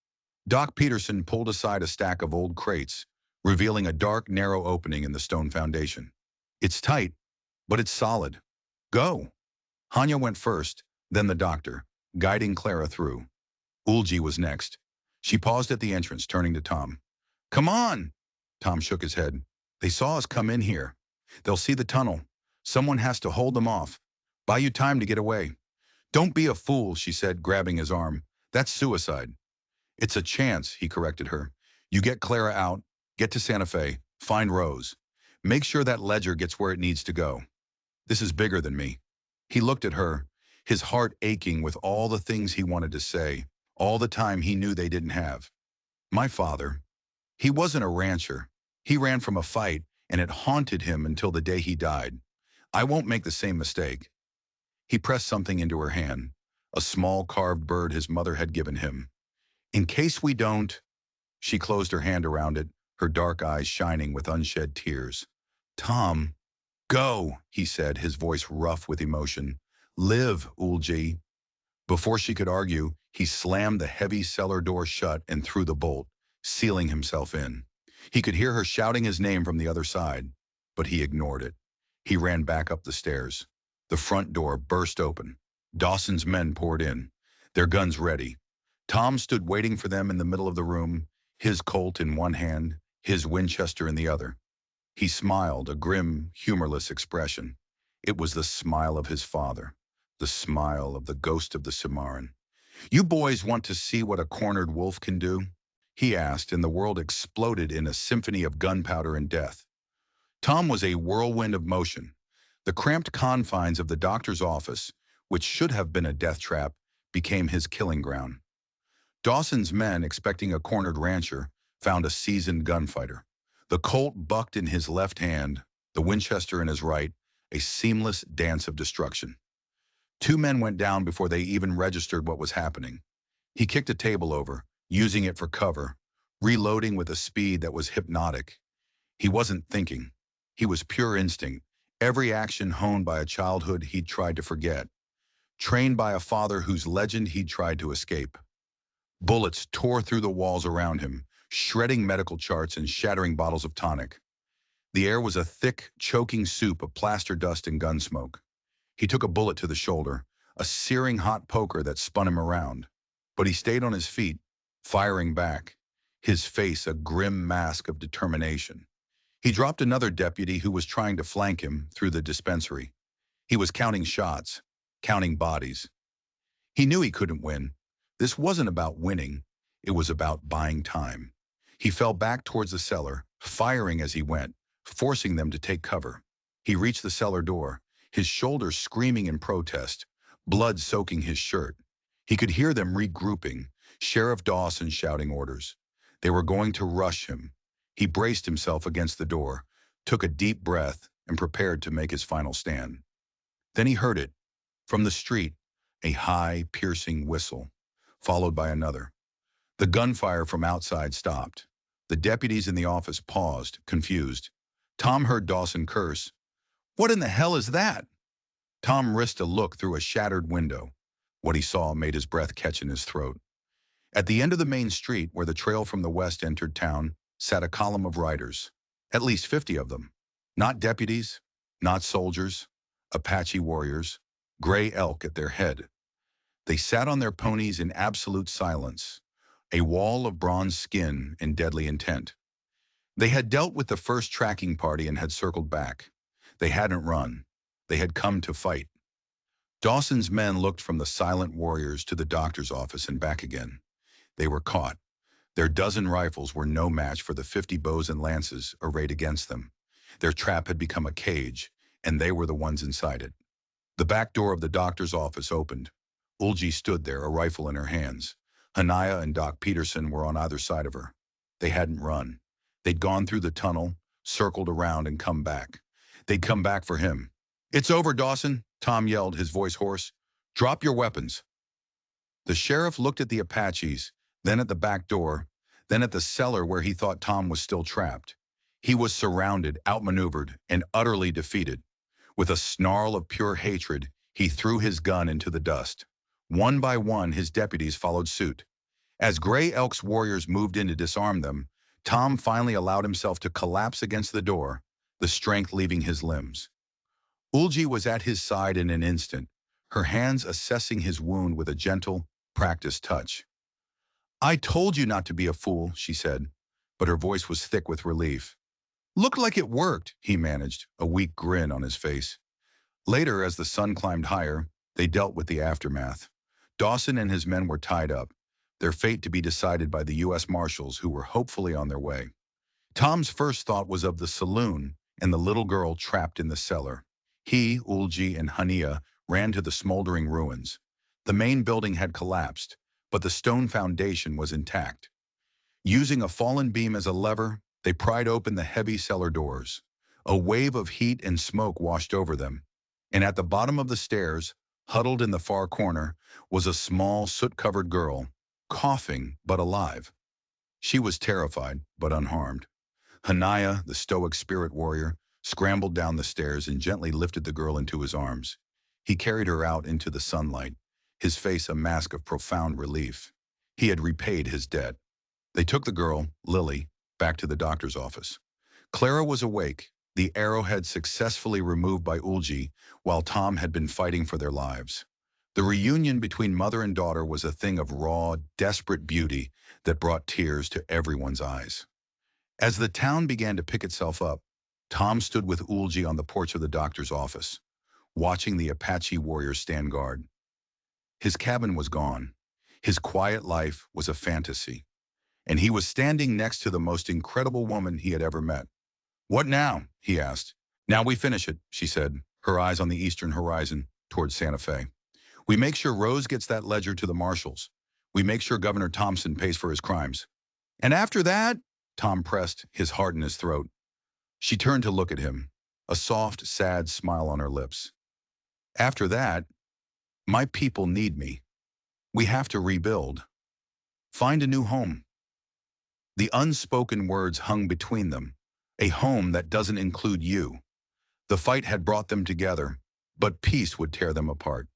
S1: Doc Peterson pulled aside a stack of old crates, revealing a dark, narrow opening in the stone foundation. "It's tight, but it's solid. Go." Hanya went first, then the doctor, guiding Clara through. Ulji was next. She paused at the entrance, turning to Tom. "Come on!" Tom shook his head. "They saw us come in here. They'll see the tunnel. Someone has to hold them off. Buy you time to get away. Don't be a fool, she said, grabbing his arm. That's suicide. It's a chance, he corrected her. You get Clara out, get to Santa Fe, find Rose. Make sure that ledger gets where it needs to go. This is bigger than me. He looked at her, his heart aching with all the things he wanted to say, all the time he knew they didn't have. My father, he wasn't a rancher. He ran from a fight, and it haunted him until the day he died. I won't make the same mistake. He pressed something into her hand, a small carved bird his mother had given him. In case we don't, she closed her hand around it, her dark eyes shining with unshed tears. Tom, go, he said, his voice rough with emotion. Live, Ulji. Before she could argue, he slammed the heavy cellar door shut and threw the bolt, sealing himself in. He could hear her shouting his name from the other side, but he ignored it. He ran back up the stairs. The front door burst open. Dawson's men poured in, their guns ready. Tom stood waiting for them in the middle of the room, his Colt in one hand, his Winchester in the other. He smiled, a grim, humorless expression. It was the smile of his father, the smile of the ghost of the Cimarron. You boys want to see what a cornered wolf can do? He asked, and the world exploded in a symphony of gunpowder and death. Tom was a whirlwind of motion. The cramped confines of the doctor's office, which should have been a death trap, became his killing ground. Dawson's men, expecting a cornered rancher, found a seasoned gunfighter. The Colt bucked in his left hand, the Winchester in his right, a seamless dance of destruction. Two men went down before they even registered what was happening. He kicked a table over, using it for cover, reloading with a speed that was hypnotic. He wasn't thinking. He was pure instinct, every action honed by a childhood he'd tried to forget, trained by a father whose legend he'd tried to escape. Bullets tore through the walls around him, shredding medical charts and shattering bottles of tonic. The air was a thick, choking soup of plaster dust and gun smoke. He took a bullet to the shoulder, a searing hot poker that spun him around. But he stayed on his feet, firing back, his face a grim mask of determination. He dropped another deputy who was trying to flank him through the dispensary. He was counting shots, counting bodies. He knew he couldn't win. This wasn't about winning. It was about buying time. He fell back towards the cellar, firing as he went, forcing them to take cover. He reached the cellar door, his shoulders screaming in protest, blood soaking his shirt. He could hear them regrouping, Sheriff Dawson shouting orders. They were going to rush him. He braced himself against the door, took a deep breath, and prepared to make his final stand. Then he heard it, from the street, a high, piercing whistle, followed by another. The gunfire from outside stopped. The deputies in the office paused, confused. Tom heard Dawson curse. What in the hell is that? Tom risked a look through a shattered window. What he saw made his breath catch in his throat. At the end of the main street, where the trail from the west entered town, sat a column of riders. At least 50 of them. Not deputies, not soldiers, Apache warriors, gray elk at their head. They sat on their ponies in absolute silence, a wall of bronze skin and deadly intent. They had dealt with the first tracking party and had circled back. They hadn't run. They had come to fight. Dawson's men looked from the silent warriors to the doctor's office and back again. They were caught. Their dozen rifles were no match for the 50 bows and lances arrayed against them. Their trap had become a cage, and they were the ones inside it. The back door of the doctor's office opened. Ulji stood there, a rifle in her hands. Hanaya and Doc Peterson were on either side of her. They hadn't run. They'd gone through the tunnel, circled around, and come back. They'd come back for him. It's over, Dawson, Tom yelled, his voice hoarse. Drop your weapons. The sheriff looked at the Apaches, then at the back door, then at the cellar where he thought Tom was still trapped. He was surrounded, outmaneuvered, and utterly defeated. With a snarl of pure hatred, he threw his gun into the dust. One by one, his deputies followed suit. As Gray Elk's warriors moved in to disarm them, Tom finally allowed himself to collapse against the door, the strength leaving his limbs. Ulji was at his side in an instant, her hands assessing his wound with a gentle, practiced touch. I told you not to be a fool, she said, but her voice was thick with relief. Looked like it worked, he managed, a weak grin on his face. Later, as the sun climbed higher, they dealt with the aftermath. Dawson and his men were tied up, their fate to be decided by the U.S. Marshals who were hopefully on their way. Tom's first thought was of the saloon and the little girl trapped in the cellar. He, Ulji, and Hania ran to the smoldering ruins. The main building had collapsed, but the stone foundation was intact. Using a fallen beam as a lever, they pried open the heavy cellar doors. A wave of heat and smoke washed over them, and at the bottom of the stairs, huddled in the far corner, was a small, soot-covered girl, coughing but alive. She was terrified but unharmed. Hanaya, the stoic spirit warrior, scrambled down the stairs and gently lifted the girl into his arms. He carried her out into the sunlight, his face a mask of profound relief. He had repaid his debt. They took the girl, Lily, back to the doctor's office. Clara was awake, the arrowhead successfully removed by Ulji, while Tom had been fighting for their lives. The reunion between mother and daughter was a thing of raw, desperate beauty that brought tears to everyone's eyes. As the town began to pick itself up, Tom stood with Ulji on the porch of the doctor's office, watching the Apache warriors stand guard. His cabin was gone. His quiet life was a fantasy. And he was standing next to the most incredible woman he had ever met. "What now?" he asked. "Now we finish it," she said, her eyes on the eastern horizon towards Santa Fe. "We make sure Rose gets that ledger to the marshals. We make sure Governor Thompson pays for his crimes. And after that," Tom pressed, his heart in his throat. She turned to look at him, a soft, sad smile on her lips. "After that, my people need me. We have to rebuild. Find a new home." The unspoken words hung between them, a home that doesn't include you. The fight had brought them together, but peace would tear them apart.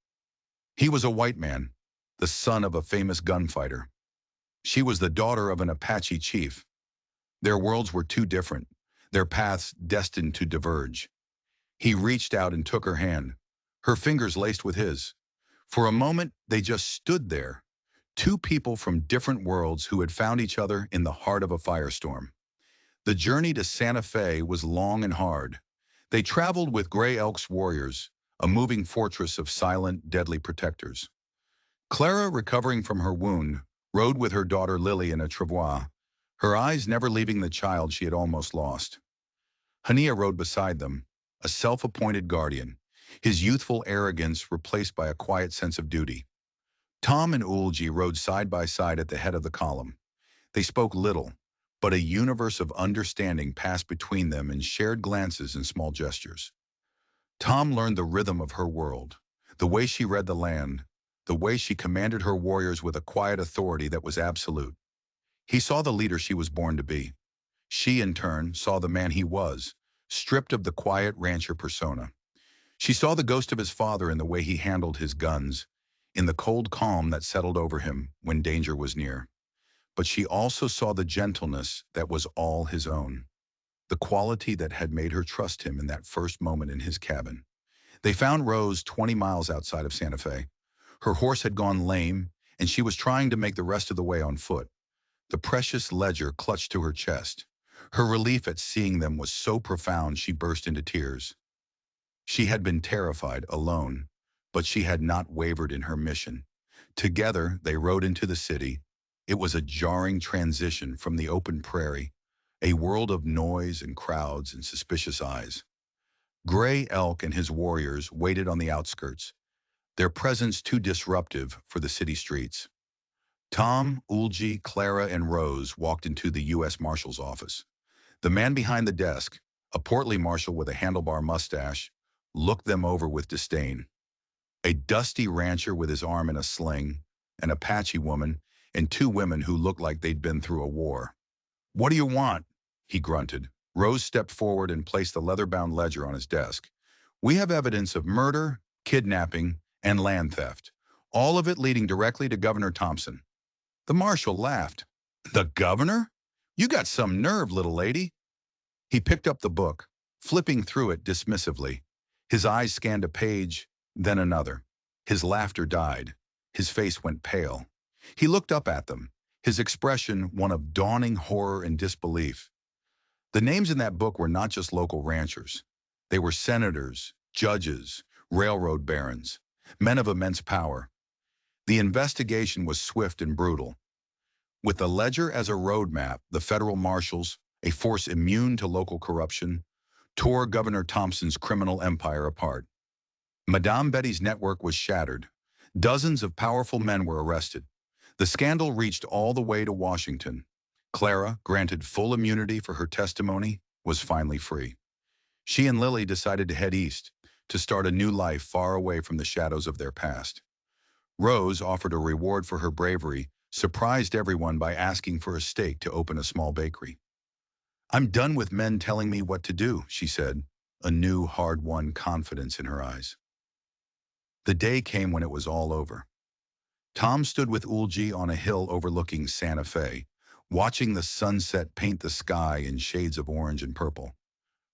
S1: He was a white man, the son of a famous gunfighter. She was the daughter of an Apache chief. Their worlds were too different, their paths destined to diverge. He reached out and took her hand, her fingers laced with his. For a moment, they just stood there, two people from different worlds who had found each other in the heart of a firestorm. The journey to Santa Fe was long and hard. They traveled with Gray Elk's warriors, a moving fortress of silent, deadly protectors. Clara, recovering from her wound, rode with her daughter Lily in a travois, her eyes never leaving the child she had almost lost. Hania rode beside them, a self-appointed guardian, his youthful arrogance replaced by a quiet sense of duty. Tom and Ulji rode side by side at the head of the column. They spoke little, but a universe of understanding passed between them in shared glances and small gestures. Tom learned the rhythm of her world, the way she read the land, the way she commanded her warriors with a quiet authority that was absolute. He saw the leader she was born to be. She, in turn, saw the man he was, stripped of the quiet rancher persona. She saw the ghost of his father in the way he handled his guns, in the cold calm that settled over him when danger was near. But she also saw the gentleness that was all his own, the quality that had made her trust him in that first moment in his cabin. They found Rose 20 miles outside of Santa Fe. Her horse had gone lame, and she was trying to make the rest of the way on foot. The precious ledger clutched to her chest. Her relief at seeing them was so profound she burst into tears. She had been terrified, alone, but she had not wavered in her mission. Together, they rode into the city. It was a jarring transition from the open prairie, a world of noise and crowds and suspicious eyes. Gray Elk and his warriors waited on the outskirts, their presence too disruptive for the city streets. Tom, Ulji, Clara, and Rose walked into the U.S. Marshal's office. The man behind the desk, a portly marshal with a handlebar mustache, looked them over with disdain. A dusty rancher with his arm in a sling, an Apache woman, and two women who looked like they'd been through a war. "What do you want?" he grunted. Rose stepped forward and placed the leather-bound ledger on his desk. "We have evidence of murder, kidnapping, and land theft, all of it leading directly to Governor Thompson." The marshal laughed. "The governor? You got some nerve, little lady." He picked up the book, flipping through it dismissively. His eyes scanned a page, then another. His laughter died. His face went pale. He looked up at them, his expression one of dawning horror and disbelief. The names in that book were not just local ranchers. They were senators, judges, railroad barons, men of immense power. The investigation was swift and brutal. With the ledger as a roadmap, the federal marshals, a force immune to local corruption, tore Governor Thompson's criminal empire apart. Madame Betty's network was shattered. Dozens of powerful men were arrested. The scandal reached all the way to Washington. Clara, granted full immunity for her testimony, was finally free. She and Lily decided to head east, to start a new life far away from the shadows of their past. Rose offered a reward for her bravery, surprised everyone by asking for a stake to open a small bakery. "I'm done with men telling me what to do," she said, a new, hard-won confidence in her eyes. The day came when it was all over. Tom stood with Ulji on a hill overlooking Santa Fe, watching the sunset paint the sky in shades of orange and purple.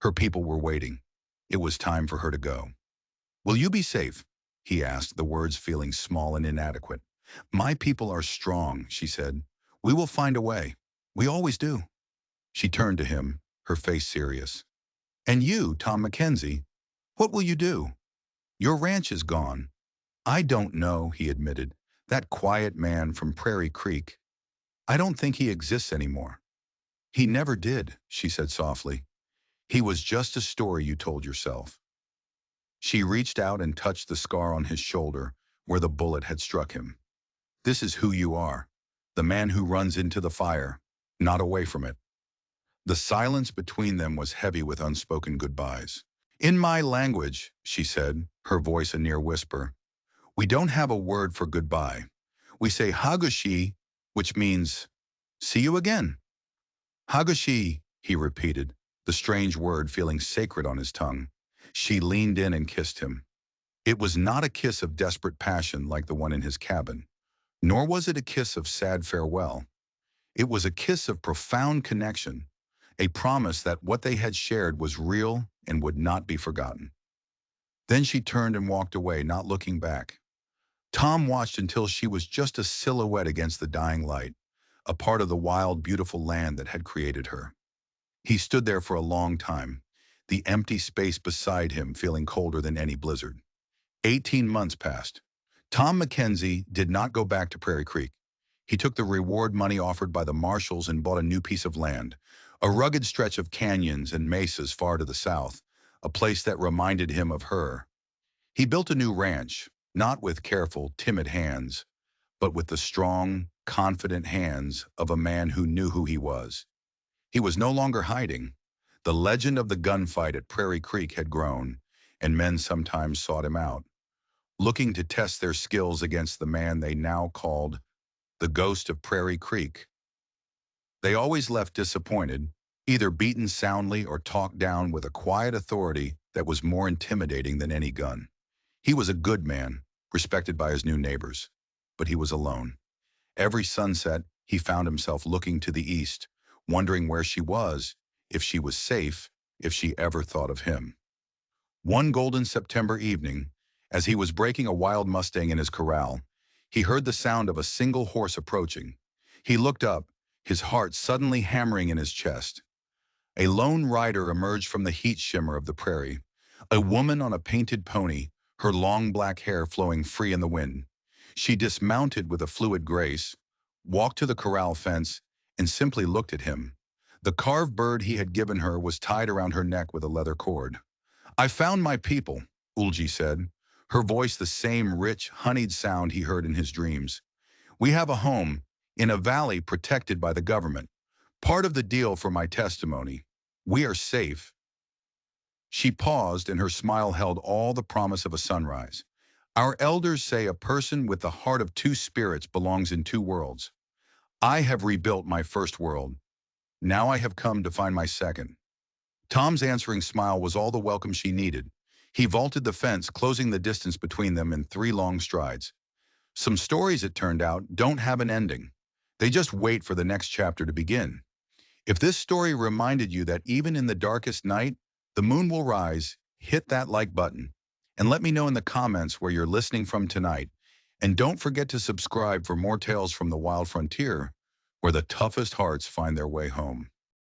S1: Her people were waiting. It was time for her to go. "Will you be safe?" he asked, the words feeling small and inadequate. "My people are strong," she said. "We will find a way. We always do." She turned to him, her face serious. "And you, Tom Mackenzie, what will you do? Your ranch is gone." "I don't know," he admitted. "That quiet man from Prairie Creek. I don't think he exists anymore." "He never did," she said softly. "He was just a story you told yourself." She reached out and touched the scar on his shoulder where the bullet had struck him. "This is who you are, the man who runs into the fire, not away from it." The silence between them was heavy with unspoken goodbyes. "In my language," she said, her voice a near whisper, "we don't have a word for goodbye. We say Hagushi, which means, see you again." "Hagushi," he repeated, the strange word feeling sacred on his tongue. She leaned in and kissed him. It was not a kiss of desperate passion like the one in his cabin, nor was it a kiss of sad farewell. It was a kiss of profound connection, a promise that what they had shared was real and would not be forgotten. Then she turned and walked away, not looking back. Tom watched until she was just a silhouette against the dying light, a part of the wild, beautiful land that had created her. He stood there for a long time, the empty space beside him feeling colder than any blizzard. 18 months passed. Tom Mackenzie did not go back to Prairie Creek. He took the reward money offered by the marshals and bought a new piece of land, a rugged stretch of canyons and mesas far to the south, a place that reminded him of her. He built a new ranch, not with careful, timid hands, but with the strong, confident hands of a man who knew who he was. He was no longer hiding. The legend of the gunfight at Prairie Creek had grown, and men sometimes sought him out, looking to test their skills against the man they now called the Ghost of Prairie Creek. They always left disappointed, either beaten soundly or talked down with a quiet authority that was more intimidating than any gun. He was a good man, respected by his new neighbors, but he was alone. Every sunset, he found himself looking to the east, wondering where she was, if she was safe, if she ever thought of him. One golden September evening, as he was breaking a wild Mustang in his corral, he heard the sound of a single horse approaching. He looked up, his heart suddenly hammering in his chest. A lone rider emerged from the heat shimmer of the prairie, a woman on a painted pony, her long black hair flowing free in the wind. She dismounted with a fluid grace, walked to the corral fence, and simply looked at him. The carved bird he had given her was tied around her neck with a leather cord. "I found my people," Ulji said, her voice the same rich, honeyed sound he heard in his dreams. "We have a home, in a valley protected by the government. Part of the deal for my testimony. We are safe." She paused, and her smile held all the promise of a sunrise. "Our elders say a person with the heart of two spirits belongs in two worlds. I have rebuilt my first world. Now I have come to find my second." Tom's answering smile was all the welcome she needed. He vaulted the fence, closing the distance between them in 3 long strides. Some stories, it turned out, don't have an ending. They just wait for the next chapter to begin. If this story reminded you that even in the darkest night, the moon will rise, hit that like button. And let me know in the comments where you're listening from tonight. And don't forget to subscribe for more tales from the wild frontier, where the toughest hearts find their way home.